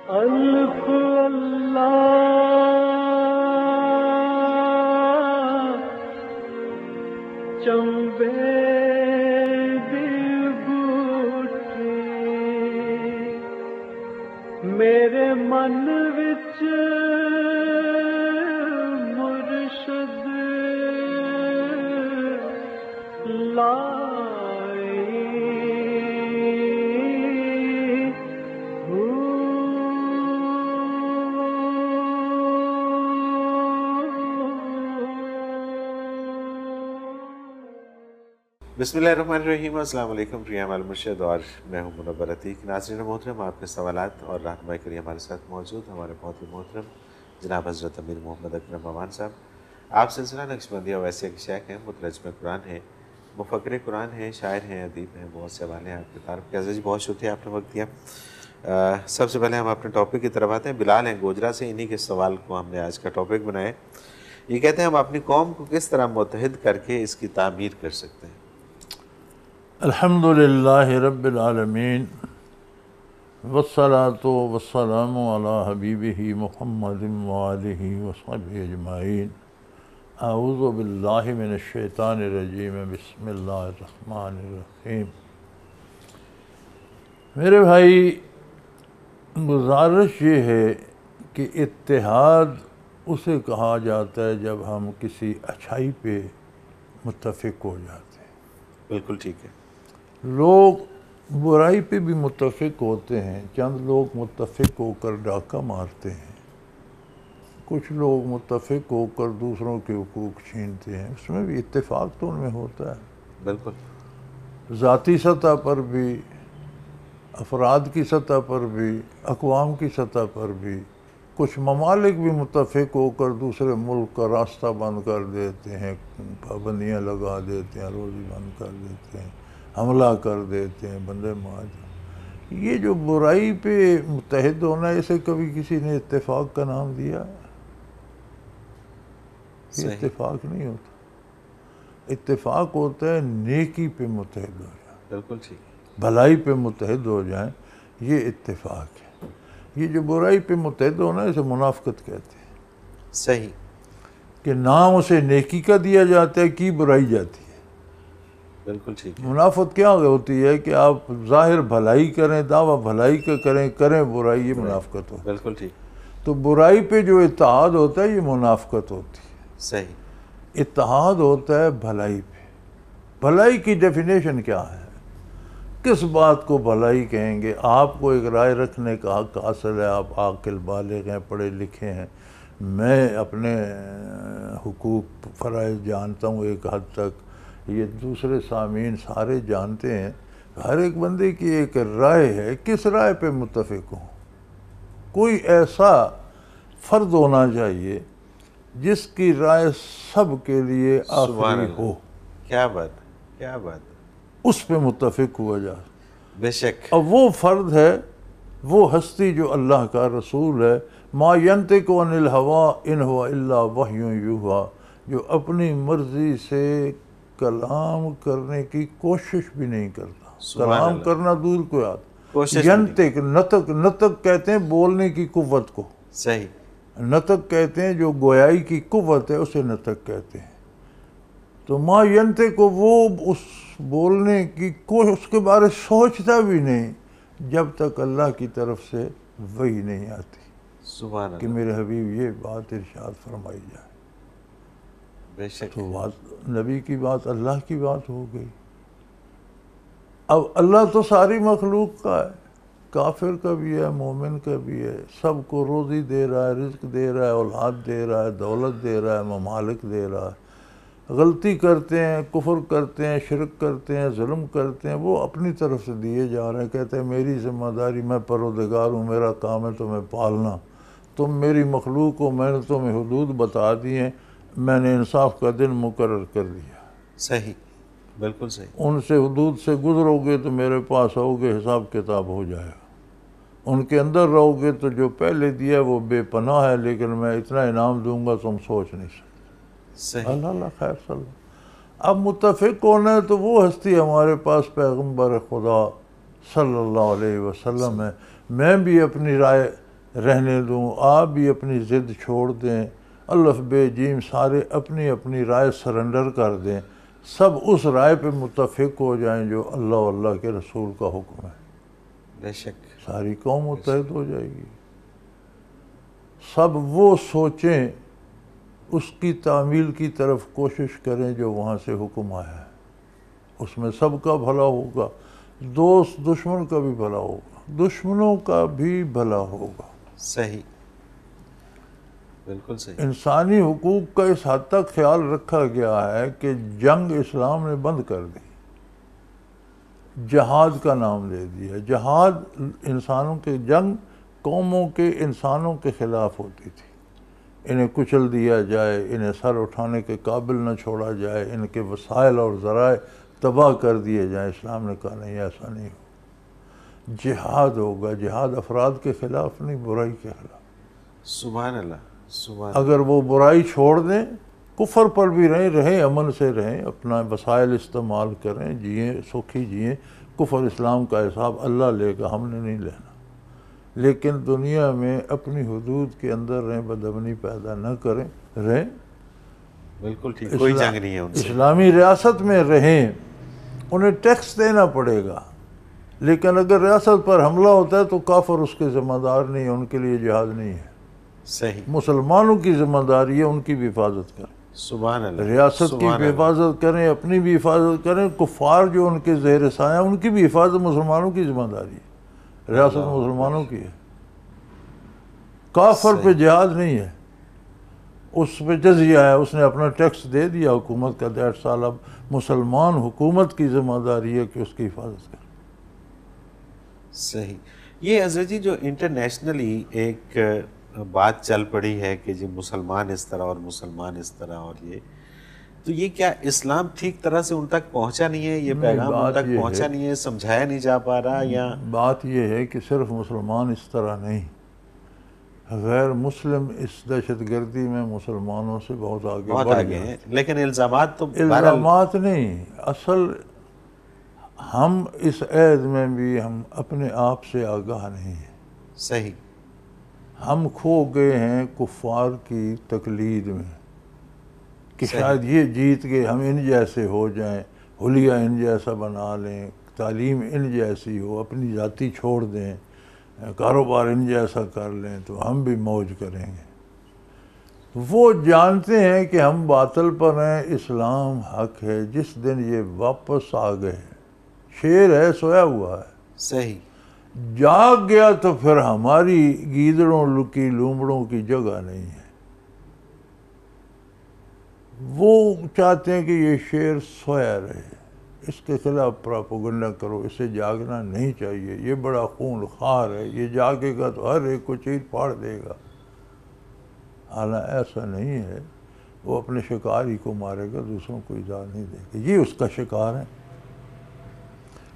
الف اللہ چمبے دی بوٹی میرے من وچ مرشد لائی بسم اللہ الرحمن الرحیم۔ السلام علیکم، پریام المرشد اور میں ہوں منور عتیق۔ ناظرین محترم، آپ کے سوالات اور رہنمائی کے لیے ہمارے ساتھ موجود ہمارے بہت ہی محترم جناب حضرت امیر محمد اکرم امان صاحب۔ آپ سلسلہ نقشبندیہ اویسی کے شیخ ہیں، مترجم قرآن ہیں، مفکر قرآن ہیں، شاعر ہیں، ادیب ہیں، بہت سے حوالے ہیں آپ کی طرف کے۔ عزیز بہت شکریہ آپ نے وقت دیا۔ سب سے پہلے ہم اپنے ٹاپک کی طرف آتے ہیں۔ بلال ہیں گوجرا سے، انہی کے سوال کو ہم نے آج کا ٹاپک بنایا۔ یہ کہتے ہیں ہم اپنی قوم کو کس طرح متحد کر کے اس کی تعمیر کر سکتے ہیں؟ الحمدللہ رب العالمین والصلاة والسلام علی حبیبہ محمد وآلہ وصحبہ اجمعین۔ اعوذ باللہ من الشیطان الرجیم، بسم اللہ الرحمن الرحیم۔ میرے بھائی، گزارش یہ ہے کہ اتحاد اسے کہا جاتا ہے جب ہم کسی اچھائی پہ متفق ہو جاتے ہیں۔ بالکل ٹھیک ہے۔ لوگ برائی پہ بھی متفق ہوتے ہیں، چند لوگ متفق ہو کر ڈاکہ مارتے ہیں، کچھ لوگ متفق ہو کر دوسروں کے حقوق چھینتے ہیں، اس میں بھی اتفاق تو ان میں ہوتا ہے۔ بالکل ذاتی سطح پر بھی، افراد کی سطح پر بھی، اقوام کی سطح پر بھی۔ کچھ ممالک بھی متفق ہو کر دوسرے ملک کا راستہ بند کر دیتے ہیں، پابندیاں لگا دیتے ہیں، روزی بند کر دیتے ہیں، حملہ کر دیتے ہیں، بندے مار۔ یہ جو برائی پہ متحد ہونا ہے، اسے کبھی کسی نے اتفاق کا نام دیا؟ یہ اتفاق نہیں ہوتا۔ اتفاق ہوتا ہے نیکی پہ متحد ہو جائیں، بالکل ٹھیک، بھلائی پہ متحد ہو جائیں، یہ اتفاق ہے۔ یہ جو برائی پہ متحد ہونا ہے، اسے منافقت کہتے ہیں۔ صحیح، کہ نام اسے نیکی کا دیا جاتا ہے، کی برائی جاتی ہے۔ بالکل ٹھیک ہے۔ منافقت کیا ہوتی ہے کہ آپ ظاہر بھلائی کریں، دعویٰ بھلائی کا کریں برائی، یہ منافقت ہوتی ہے۔ بالکل ٹھیک۔ تو برائی پہ جو اتحاد ہوتا ہے، یہ منافقت ہوتی ہے۔ صحیح۔ اتحاد ہوتا ہے بھلائی پہ۔ بھلائی کی ڈیفینیشن کیا ہے؟ کس بات کو بھلائی کہیں گے؟ آپ کو ایک رائے رکھنے کا حق حاصل ہے، آپ عاقل بالغ ہیں، پڑھے لکھے ہیں، میں اپنے حقوق فرائض جانتا ہوں ایک حد تک، یہ دوسرے سامعین سارے جانتے ہیں۔ ہر ایک بندے کی ایک رائے ہے، کس رائے پہ متفق ہوں؟ کوئی ایسا فرد ہونا چاہیے جس کی رائے سب کے لیے آخری ہو۔ کیا بات، کیا بات، اس پہ متفق ہوا جائے۔ بے شک۔ اب وہ فرد ہے، وہ ہستی جو اللہ کا رسول ہے، ما ینطق عن الہوی ان ہوا الا وحی یوحی، جو اپنی مرضی سے کلام کرنے کی کوشش بھی نہیں کرتا۔ کلام کرنا دور کو یاد، ینطق، نطق کہتے ہیں بولنے کی قوت کو۔ صحیح۔ نطق کہتے ہیں جو گویائی کی قوت ہے، اسے نطق کہتے ہیں۔ تو ما ینطق کو وہ اس بولنے کی اس کے بارے سوچتا بھی نہیں جب تک اللہ کی طرف سے وحی نہیں آتی سبحان اللہ، کہ میرے حبیب یہ بات ارشاد فرمائی جائے۔ بے شک۔ تو بات نبی کی بات اللہ کی بات ہو گئی۔ اب اللہ تو ساری مخلوق کا ہے، کافر کا بھی ہے، مومن کا بھی ہے، سب کو روزی دے رہا ہے، رزق دے رہا ہے، اولاد دے رہا ہے، دولت دے رہا ہے، ممالک دے رہا ہے۔ غلطی کرتے ہیں، کفر کرتے ہیں، شرک کرتے ہیں، ظلم کرتے ہیں، وہ اپنی طرف سے دیے جا رہے ہیں۔ کہتے ہیں میری ذمہ داری، میں پروردگار ہوں، میرا کام ہے تمہیں پالنا، تم میری مخلوق ہو، میں نے تمہیں حدود بتا دی ہیں، میں نے انصاف کا دن مقرر کر دیا۔ صحیح، بالکل صحیح۔ ان سے حدود سے گزرو گے تو میرے پاس آؤ گے، حساب کتاب ہو جائے گا۔ ان کے اندر رہو گے تو جو پہلے دیا وہ بے پناہ ہے، لیکن میں اتنا انعام دوں گا تم سوچ نہیں سکتے۔ صحیح۔ اللہ خیر صلی اللہ۔ اب متفق ہونا ہے تو وہ ہستی ہمارے پاس پیغمبر خدا صلی اللہ علیہ وسلم ہے۔ میں بھی اپنی رائے رہنے دوں، آپ بھی اپنی ضد چھوڑ دیں، الف بے جیم سارے اپنی اپنی رائے سرنڈر کر دیں، سب اس رائے پہ متفق ہو جائیں جو اللہ و اللہ کے رسول کا حکم ہے، بے شک، ساری قوم متحد ہو جائے گی۔ سب وہ سوچیں، اس کی تعمیل کی طرف کوشش کریں جو وہاں سے حکم آیا ہے، اس میں سب کا بھلا ہوگا، دوست دشمن کا بھی بھلا ہوگا، دشمنوں کا بھی بھلا ہوگا۔ صحیح، بالکل صحیح۔ انسانی حقوق کا اس حد تک خیال رکھا گیا ہے کہ جنگ اسلام نے بند کر دی، جہاد کا نام لے دیا۔ جہاد انسانوں کے، جنگ قوموں کے، انسانوں کے خلاف ہوتی تھی، انہیں کچل دیا جائے، انہیں سر اٹھانے کے قابل نہ چھوڑا جائے، ان کے وسائل اور ذرائع تباہ کر دیے جائیں۔ اسلام نے کہا نہیں، ایسا نہیں ہو، جہاد ہوگا، جہاد افراد کے خلاف نہیں، برائی کے خلاف۔ سبحان اللہ، سبحان۔ اگر وہ برائی چھوڑ دیں، کفر پر بھی رہیں، امن سے رہیں، اپنا وسائل استعمال کریں، جئیں، سکھی جئیں، کفر اسلام کا حساب اللہ لے گا، ہم نے نہیں لینا۔ لیکن دنیا میں اپنی حدود کے اندر رہیں، بدامنی پیدا نہ کریں، رہیں، بالکل ٹھیک، کوئی جنگ نہیں ہے ان سے۔ اسلامی ریاست میں رہیں، انہیں ٹیکس دینا پڑے گا، لیکن اگر ریاست پر حملہ ہوتا ہے تو کافر اس کے ذمہ دار نہیں ہے، ان کے لیے جہاد نہیں ہے۔ صحیح، مسلمانوں کی ذمہ داری ہے ان کی بھی حفاظت کریں، سبحان اللہ، ریاست کی بھی حفاظت کریں، اپنی بھی حفاظت کریں، کفار جو ان کے زیر سایہ ان کی بھی حفاظت مسلمانوں کی ذمہ داری ہے، ریاست مسلمانوں کی ہے۔ کافر پہ جہاد نہیں ہے، اس پہ جزیہ ہے، اس نے اپنا ٹیکس دے دیا حکومت کا 1.5 سال، اب مسلمان حکومت کی ذمہ داری ہے کہ اس کی حفاظت کرے۔ صحیح۔ یہ حضرت جی جو انٹرنیشنلی ایک بات چل پڑی ہے کہ جی مسلمان اس طرح اور مسلمان اس طرح، اور یہ تو یہ کیا اسلام ٹھیک طرح سے ان تک پہنچا نہیں ہے، یہ پیغام ان تک پہنچا نہیں ہے، سمجھایا نہیں جا پا رہا؟ یا بات یہ ہے کہ صرف مسلمان اس طرح نہیں، غیر مسلم اس دہشت گردی میں مسلمانوں سے بہت آگے ہیں، لیکن الزامات تو الزامات نہیں، اصل ہم اس عہد میں بھی ہم اپنے آپ سے آگاہ نہیں ہیں۔ صحیح، ہم کھو گئے ہیں کفار کی تقلید میں کہ شاید یہ جیت کے ہم ان جیسے ہو جائیں، حلیہ ان جیسا بنا لیں، تعلیم ان جیسی ہو، اپنی ذاتی چھوڑ دیں، کاروبار ان جیسا کر لیں تو ہم بھی موج کریں گے۔ وہ جانتے ہیں کہ ہم باطل پر ہیں، اسلام حق ہے۔ جس دن یہ واپس آ گئے، شیر ہے سویا ہوا ہے، صحیح، جاگ گیا تو پھر ہماری گیدڑوں کی لومڑوں کی جگہ نہیں ہے۔ وہ چاہتے ہیں کہ یہ شیر سویا رہے، اس کے خلاف پراپوگنڈا کرو، اسے جاگنا نہیں چاہیے، یہ بڑا خون خوار ہے، یہ جاگے گا تو ہر ایک کو چیر پھاڑ دے گا۔ حالانکہ ایسا نہیں ہے، وہ اپنے شکار ہی کو مارے گا، دوسروں کو اجازت نہیں دے گا، یہ اس کا شکار ہے۔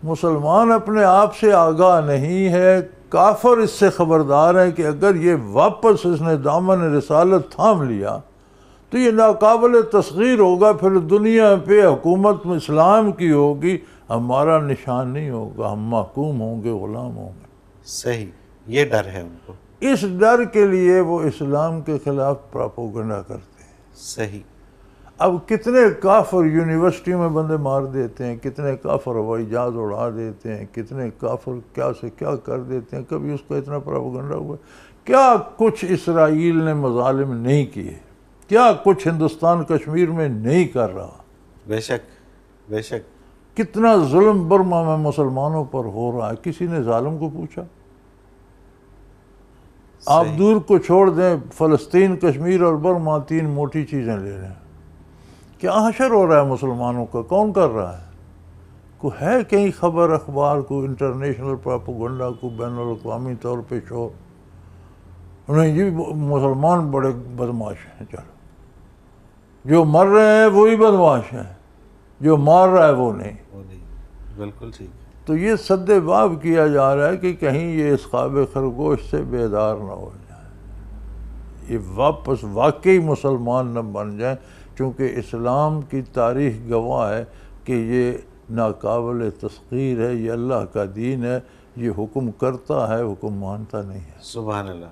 مسلمان اپنے آپ سے آگاہ نہیں ہے، کافر اس سے خبردار ہے کہ اگر یہ واپس اس نے دامن رسالت تھام لیا تو یہ ناقابل تصغیر ہوگا، پھر دنیا پہ حکومت اسلام کی ہوگی، ہمارا نشان نہیں ہوگا، ہم محکوم ہوں گے، غلام ہوں گے۔ صحیح، یہ ڈر ہے ان کو۔ اس ڈر کے لیے وہ اسلام کے خلاف پراپوگنڈا کرتے ہیں۔ صحیح۔ اب کتنے کافر یونیورسٹی میں بندے مار دیتے ہیں، کتنے کافر ہوائی جہاز اڑا دیتے ہیں، کتنے کافر کیا سے کیا کر دیتے ہیں، کبھی اس کا اتنا پراپوگنڈا ہوا؟ کیا کچھ اسرائیل نے مظالم نہیں کیے، کیا کچھ ہندوستان کشمیر میں نہیں کر رہا؟ بے شک، بے شک۔ کتنا ظلم برما میں مسلمانوں پر ہو رہا ہے، کسی نے ظالم کو پوچھا؟ آپ دور کو چھوڑ دیں، فلسطین، کشمیر اور برما 3 موٹی چیزیں لے رہے ہیں، کیا حشر ہو رہا ہے مسلمانوں کا؟ کون کر رہا ہے؟ کوئی ہے کہیں خبر اخبار کو، انٹرنیشنل پراپوگنڈا کو، بین الاقوامی طور پہ شور؟ نہیں جی مسلمان بڑے بدماش ہیں، چلو جو مر رہے ہیں وہی بدماش ہیں، جو مار رہا ہے وہ نہیں۔ بالکل ٹھیک۔ تو یہ سد باب کیا جا رہا ہے کہ کہیں یہ اس خواب خرگوش سے بیدار نہ ہو جائے، یہ واپس واقعی مسلمان نہ بن جائیں، چونکہ اسلام کی تاریخ گواہ ہے کہ یہ ناقابل تسخیر ہے، یہ اللہ کا دین ہے، یہ حکم کرتا ہے، حکم مانتا نہیں ہے۔ سبحان اللہ،